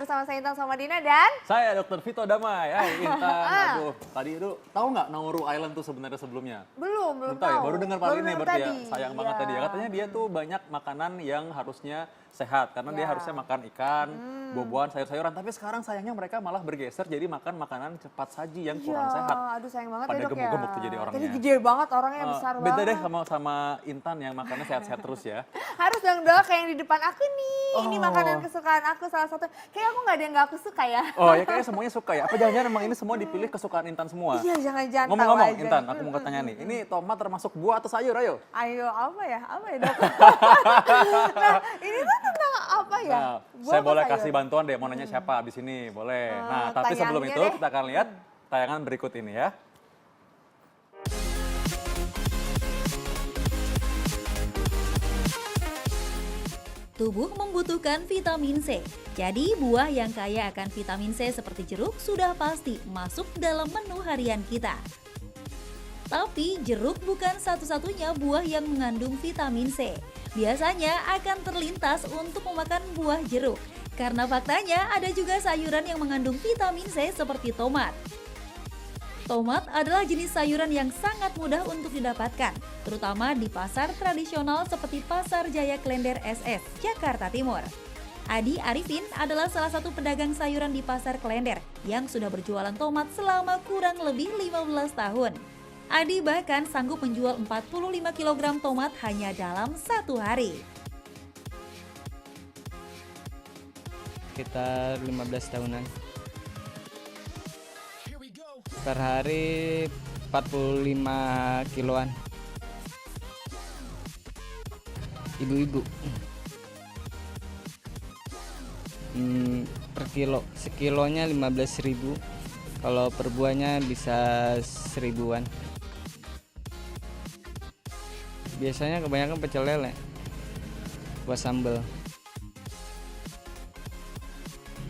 bersama saya Intan Somadina dan Saya Dr. Vito Damai. Intan, aduh, tadi itu tahu nggak Nauru Island tuh sebenarnya sebelumnya? belum Tahu tahu. ya, baru dengar kali ini dengar berarti ya. tadi. Sayang banget tadi ya. Katanya dia tuh banyak makanan yang harusnya sehat karena dia Ya. harusnya makan ikan, buah-buahan, sayur-sayuran. Tapi sekarang sayangnya mereka malah bergeser jadi makan makanan cepat saji yang kurang Iya, sehat. aduh sayang banget Pada ya dok ya. gemuk-gemuk tuh jadi orangnya. Tadi gede banget orangnya, besar Beda banget. deh sama Intan yang makannya sehat-sehat terus ya. Harus dong dok, kayak yang di depan aku nih. Ini Oh. makanan kesukaan aku salah satu. Kayak aku nggak ada yang nggak aku suka ya. Oh ya kayaknya semuanya suka ya. Apa jangan-jangan emang ini semua dipilih kesukaan Intan semua? Iya jangan-jangan tahu Ngomong-ngomong aja. Intan, aku mau tanya nih. Ini tomat termasuk buah atau sayur? Ayo. Ayo apa ya dok? Nah ini tuh tentang apa ya? Nah, Buah saya apa boleh sayur? kasih bantuan deh, mau nanya siapa abis ini, boleh. Nah, tapi sebelum tanyanya itu deh. kita akan lihat tayangan berikut ini ya. Tubuh membutuhkan vitamin C. Jadi, buah yang kaya akan vitamin C seperti jeruk sudah pasti masuk dalam menu harian kita. Tapi, jeruk bukan satu-satunya buah yang mengandung vitamin C. Biasanya akan terlintas untuk memakan buah jeruk. Karena faktanya ada juga sayuran yang mengandung vitamin C seperti tomat. Tomat adalah jenis sayuran yang sangat mudah untuk didapatkan, terutama di pasar tradisional seperti Pasar Jaya Klender SS, Jakarta Timur. Adi Arifin adalah salah satu pedagang sayuran di Pasar Klender yang sudah berjualan tomat selama kurang lebih 15 tahun. Adi bahkan sanggup menjual 45 kg tomat hanya dalam satu hari. Sekitar 15 tahunan. Per hari 45 kiloan. Ibu-ibu. Per kilo. Sekilonya 15.000. Kalau per buahnya bisa 1000-an. Biasanya kebanyakan pecel lele. Buat sambal.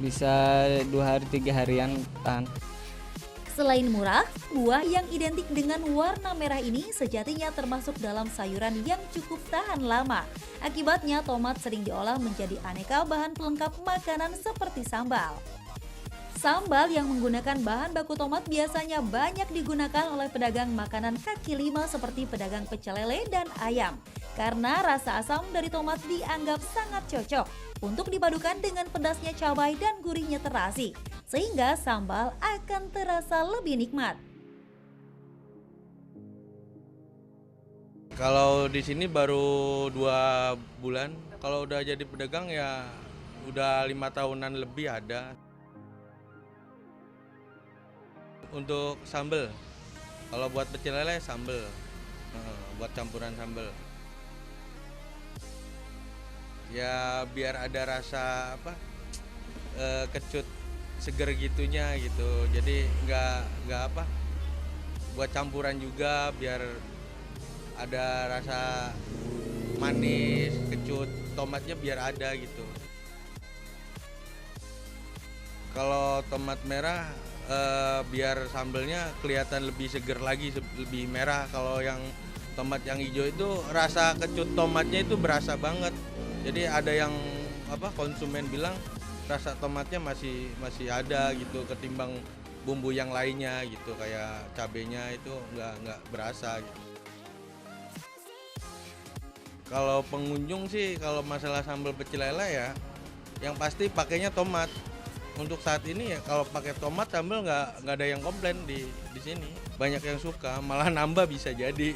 Bisa 2 hari 3 harian tahan. Selain murah, buah yang identik dengan warna merah ini sejatinya termasuk dalam sayuran yang cukup tahan lama. Akibatnya tomat sering diolah menjadi aneka bahan pelengkap makanan seperti sambal. Sambal yang menggunakan bahan baku tomat biasanya banyak digunakan oleh pedagang makanan kaki lima seperti pedagang pecel lele dan ayam. Karena rasa asam dari tomat dianggap sangat cocok untuk dipadukan dengan pedasnya cabai dan gurihnya terasi, sehingga sambal akan terasa lebih nikmat. Kalau di sini baru 2 bulan, kalau udah jadi pedagang ya udah 5 tahunan lebih ada. Untuk sambal, kalau buat pecel lele sambal, buat campuran sambal. Ya biar ada rasa kecut seger gitunya gitu. Jadi nggak buat campuran juga biar ada rasa manis, kecut, tomatnya biar ada gitu. Kalau tomat merah biar sambelnya kelihatan lebih seger lagi, lebih merah. Kalau yang tomat yang hijau itu rasa kecut tomatnya itu berasa banget. Jadi ada yang konsumen bilang rasa tomatnya masih ada gitu ketimbang bumbu yang lainnya gitu, kayak cabenya itu nggak berasa gitu. Kalau pengunjung sih kalau masalah sambal pecel lele ya yang pasti pakainya tomat. Untuk saat ini ya kalau pakai tomat sambal nggak ada yang komplain di sini. Banyak yang suka, malah nambah bisa jadi.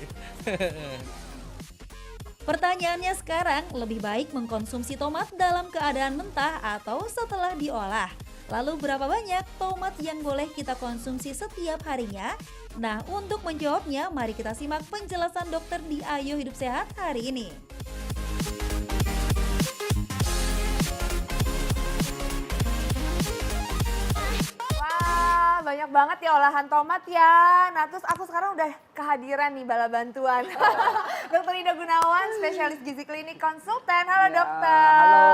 Pertanyaannya sekarang, lebih baik mengkonsumsi tomat dalam keadaan mentah atau setelah diolah? Lalu berapa banyak tomat yang boleh kita konsumsi setiap harinya? Nah, untuk menjawabnya, mari kita simak penjelasan dokter di Ayo Hidup Sehat hari ini. Wah banyak banget ya olahan tomat ya. Nah terus aku sekarang udah kehadiran nih bala bantuan. Dokter Ida Gunawan, spesialis gizi klinik konsultan. Halo Ya, dokter. halo.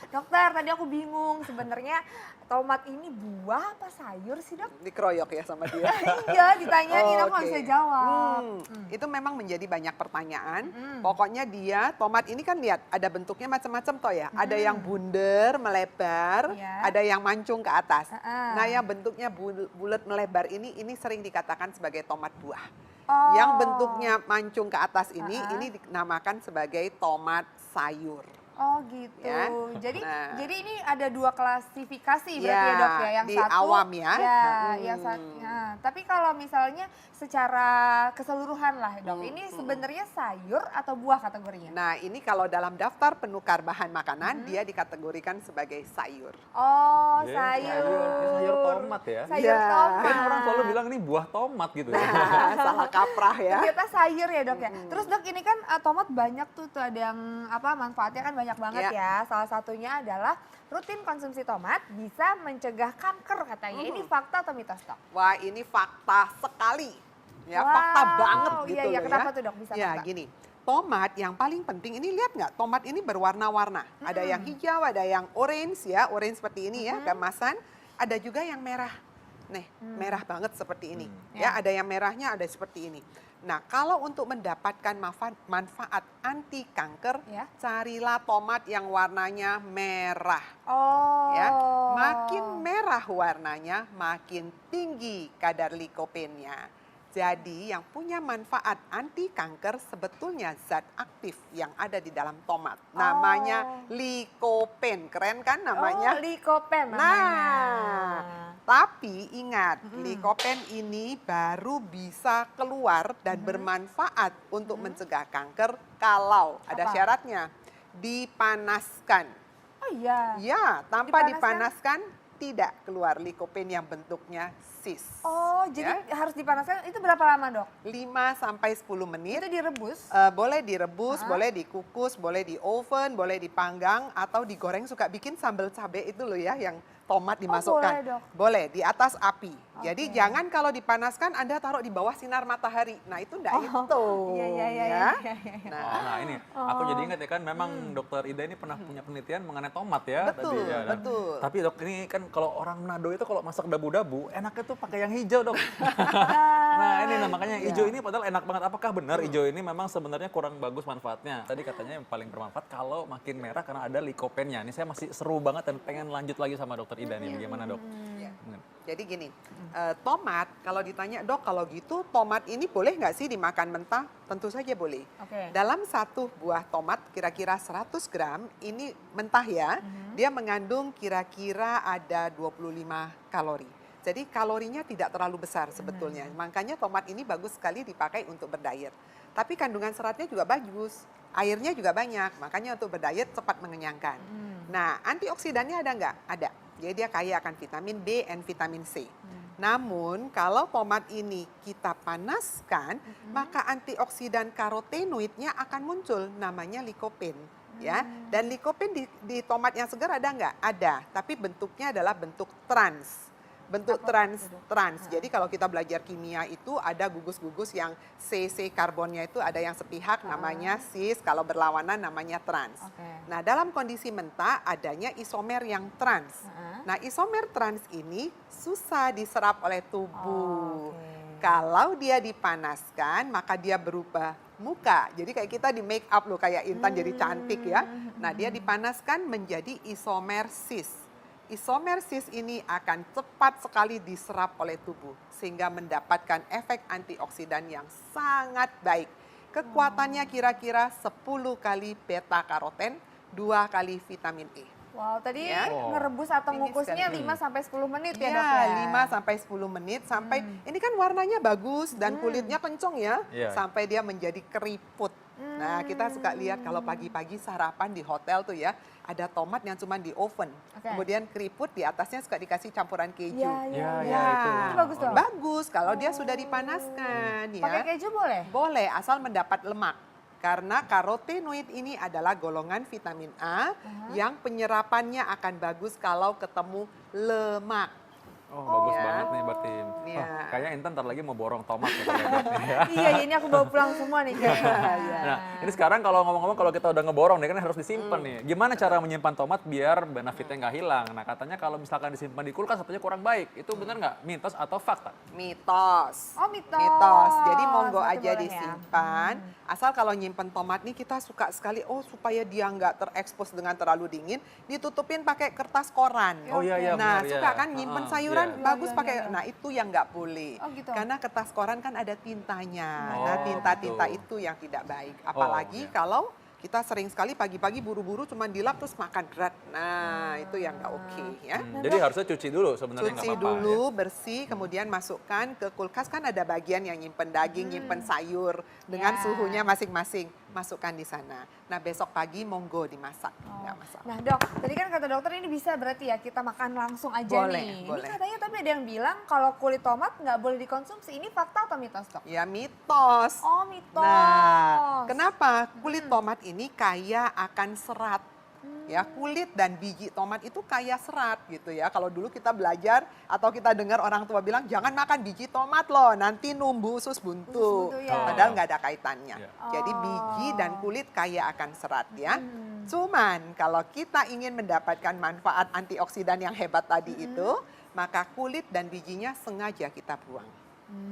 Dokter, tadi aku bingung sebenarnya tomat ini buah apa sayur sih dok? Dikeroyok ya sama dia. Iya ditanyain, aku nggak Oke. bisa jawab. Itu memang menjadi banyak pertanyaan. Pokoknya dia, tomat ini kan lihat, ada bentuknya macam-macam toh ya. Ada yang bunder, melebar, Iya. ada yang mancung ke atas. Heeh. Nah yang bentuknya bulat melebar ini sering dikatakan sebagai tomat buah. Oh. Yang bentuknya mancung ke atas ini dinamakan sebagai tomat sayur. Oh gitu. Ya. Jadi Nah. jadi ini ada 2 klasifikasi berarti Ya, ya dok ya. Yang di satu awam ya. yang tapi kalau misalnya secara keseluruhan lah dok, ini sebenarnya sayur atau buah kategorinya? Nah ini kalau dalam daftar penukar bahan makanan dia dikategorikan sebagai sayur. Oh Iya, sayur. sayur tomat ya. Sayur Iya. tomat. Kan orang selalu bilang ini buah tomat gitu ya. Nah, salah kaprah ya. Ternyata sayur ya dok ya. Terus dok ini kan tomat banyak tuh ada yang manfaatnya kan banyak banget ya. Salah satunya adalah rutin konsumsi tomat bisa mencegah kanker katanya. Ini fakta atau mitos dok? Wah ini fakta sekali. Ya, Wow, fakta banget gitu iya, iya. loh Kenapa ya. tuh, Dok? Bisa Ya fakta? gini, tomat yang paling penting ini lihat nggak, tomat ini berwarna-warna. Ada yang hijau, ada yang orange ya, orange seperti ini ya, kemasan. Ada juga yang merah. Nih, merah banget seperti ini. Ya, ada yang merahnya ada seperti ini. Nah, kalau untuk mendapatkan manfaat anti kanker, Ya. carilah tomat yang warnanya merah. Oh. Ya, makin merah warnanya, makin tinggi kadar likopennya. Jadi yang punya manfaat anti kanker sebetulnya zat aktif yang ada di dalam tomat. Namanya likopen, keren kan namanya? Oh, likopen namanya. Nah, tapi ingat, likopen ini baru bisa keluar dan bermanfaat untuk mencegah kanker kalau ada Apa? syaratnya, dipanaskan. Oh iya. Ya, tanpa Dipanaskan? dipanaskan tidak keluar likopen yang bentuknya cis. Oh, jadi harus dipanaskan itu berapa lama, Dok? 5 sampai 10 menit. Itu direbus? Boleh direbus, boleh dikukus, boleh di oven, boleh dipanggang atau digoreng. Suka bikin sambal cabai itu loh ya, yang tomat dimasukkan. boleh, Dok. Boleh di atas api. Jadi Oke. jangan kalau dipanaskan Anda taruh di bawah sinar matahari. Nah itu enggak itu. Iya, iya, iya, ya. iya, iya. Nah, Nah ini, aku jadi ingat ya kan memang dokter Ida ini pernah punya penelitian mengenai tomat ya. Betul, tadi, ya. Dan- betul. Tapi dok ini kan kalau orang Manado itu kalau masak dabu-dabu enaknya tuh pakai yang hijau dok. Nah ini nah, makanya hijau ini padahal enak banget. Apakah benar hijau ini memang sebenarnya kurang bagus manfaatnya? Tadi katanya yang paling bermanfaat kalau makin merah karena ada likopennya. Ini saya masih seru banget dan pengen lanjut lagi sama dokter Ida nih. Bagaimana dok? Ya. Jadi gini, tomat kalau ditanya dok kalau gitu tomat ini boleh nggak sih dimakan mentah? Tentu saja boleh. Oke. Dalam satu buah tomat kira-kira 100 gram ini mentah ya, dia mengandung kira-kira ada 25 kalori. Jadi kalorinya tidak terlalu besar sebetulnya. Makanya tomat ini bagus sekali dipakai untuk berdiet. Tapi kandungan seratnya juga bagus, airnya juga banyak, makanya untuk berdiet cepat mengenyangkan. Nah, antioksidannya ada nggak? Ada. Jadi dia kaya akan vitamin B dan vitamin C. Namun kalau tomat ini kita panaskan, maka antioksidan karotenoidnya akan muncul, namanya likopen. Ya, dan likopen di tomat yang segar ada nggak? Ada, tapi bentuknya adalah bentuk trans. Bentuk trans. Jadi kalau kita belajar kimia itu ada gugus-gugus yang CC karbonnya itu ada yang sepihak namanya cis, kalau berlawanan namanya trans. Oke. Nah, dalam kondisi mentah adanya isomer yang trans. Nah, isomer trans ini susah diserap oleh tubuh. Kalau dia dipanaskan, maka dia berubah muka. Jadi kayak kita di make up loh, kayak Intan jadi cantik ya. Nah, dia dipanaskan menjadi isomer cis. Isomer cis ini akan cepat sekali diserap oleh tubuh sehingga mendapatkan efek antioksidan yang sangat baik. Kekuatannya kira-kira 10 kali beta karoten, 2 kali vitamin E. Wow, tadi Ya. ngerebus atau Ini ngukusnya sekali. 5 sampai 10 menit ya, Dok Iya, ya? 5 sampai 10 menit sampai ini kan warnanya bagus dan kulitnya kenceng ya, Iya. sampai dia menjadi keriput. Nah, kita suka lihat kalau pagi-pagi sarapan di hotel tuh ya, ada tomat yang cuma di oven. Oke. Kemudian keriput di atasnya suka dikasih campuran keju. Iya, iya, Ya, iya. ya, itu. Itu bagus dong. Bagus kalau dia sudah dipanaskan ya. Pakai keju boleh? Boleh asal mendapat lemak. Karena karotenoid ini adalah golongan vitamin A yang penyerapannya akan bagus kalau ketemu lemak. Oh, bagus Ya. banget nih berarti. Iya. Oh, kayaknya Intan ntar lagi mau borong tomat ya, kalau lihat nih ya. Iya, ini aku bawa pulang semua nih kayaknya. Nah, ini sekarang kalau ngomong-ngomong kalau kita udah ngeborong nih kan harus disimpan nih. Gimana cara menyimpan tomat biar benefitnya nggak hilang? Nah, katanya kalau misalkan disimpan di kulkas katanya kurang baik. Itu benar nggak? Mitos atau fakta? Mitos. Oh, mitos. Mitos. Jadi monggo Berarti aja boleh ya? disimpan. Asal kalau nyimpen tomat nih kita suka sekali, oh supaya dia nggak terekspos dengan terlalu dingin, ditutupin pakai kertas koran. Oh iya, iya, Nah, benar, suka iya. kan nyimpen Heeh, sayuran iya. bagus Iya, pakai. iya, iya. Nah, itu yang nggak boleh. Oh, gitu. Karena kertas koran kan ada tintanya. Oh, Nah, tinta-tinta gitu. itu yang tidak baik. Apalagi iya. kalau kita sering sekali pagi-pagi buru-buru cuma dilap terus makan berat. Nah, itu yang nggak oke ya. Jadi harusnya cuci dulu sebenarnya nggak Cuci apa-apa. dulu, bersih, kemudian masukkan ke kulkas. Kan ada bagian yang nyimpen daging, nyimpen sayur dengan Ya. suhunya masing-masing. Masukkan di sana. Nah, besok pagi monggo dimasak, nggak masalah. Nah dok, tadi kan kata dokter ini bisa berarti ya kita makan langsung aja Boleh, nih. boleh. Ini katanya tapi ada yang bilang kalau kulit tomat nggak boleh dikonsumsi. Ini fakta atau mitos dok? Ya mitos. Oh mitos. Nah, kenapa kulit tomat ini kaya akan serat? Ya, kulit dan biji tomat itu kaya serat gitu ya. Kalau dulu kita belajar atau kita dengar orang tua bilang jangan makan biji tomat loh, nanti numbuh usus buntu. Usus buntu, ya. Padahal nggak ada kaitannya. Ya. Jadi biji dan Oh. kulit kaya akan serat ya. Cuman kalau kita ingin mendapatkan manfaat antioksidan yang hebat tadi itu, maka kulit dan bijinya sengaja kita buang.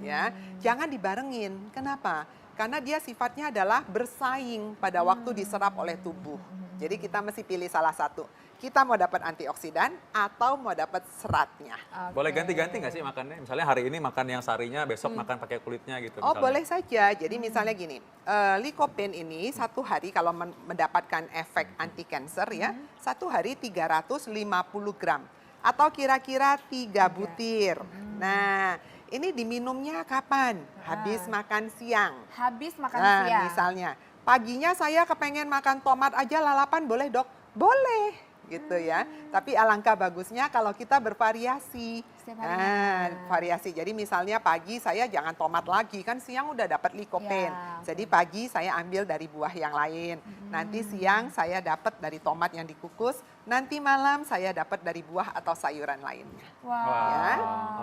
Ya, jangan dibarengin. Kenapa? Karena dia sifatnya adalah bersaing pada waktu diserap oleh tubuh. Jadi kita mesti pilih salah satu. Kita mau dapat antioksidan atau mau dapat seratnya. Boleh ganti-ganti nggak sih makannya? Misalnya hari ini makan yang sarinya, besok makan pakai kulitnya gitu. Oh misalnya. boleh saja. Jadi misalnya gini, lycopene ini satu hari kalau mendapatkan efek anti cancer ya, satu hari 350 gram atau kira-kira 3 butir. Nah, ini diminumnya kapan? Habis makan siang. Habis makan Nah, siang. misalnya paginya saya kepengen makan tomat aja lalapan, boleh dok? Boleh, gitu ya. Tapi alangkah bagusnya kalau kita bervariasi. Setiap hari Nah, makan. variasi. Jadi misalnya pagi saya jangan tomat lagi, kan siang udah dapat lycopene. Ya, Jadi pagi saya ambil dari buah yang lain. Nanti siang saya dapat dari tomat yang dikukus. Nanti malam saya dapat dari buah atau sayuran lainnya. Wah. Wah, Ya.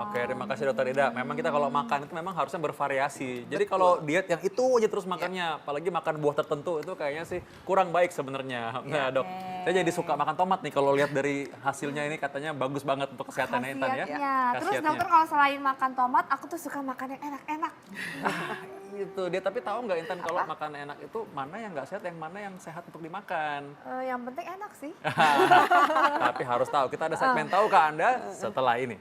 oke terima kasih dokter Ida. Memang kita kalau makan itu memang harusnya bervariasi. Jadi kalau diet yang itu aja terus makannya, apalagi makan buah tertentu itu kayaknya sih kurang baik sebenarnya. Nah dok, saya jadi suka makan tomat nih kalau lihat dari hasilnya ini katanya bagus banget untuk kesehatannya Intan ya. Khasiatnya. Terus Khasiatnya. dokter kalau selain makan tomat, aku tuh suka makan yang enak-enak. Gitu, dia tapi tahu nggak Intan kalau makan enak itu mana yang nggak sehat, yang mana yang sehat untuk dimakan. Yang penting enak sih. Tapi harus tahu, kita ada segmen tahukah Anda setelah ini.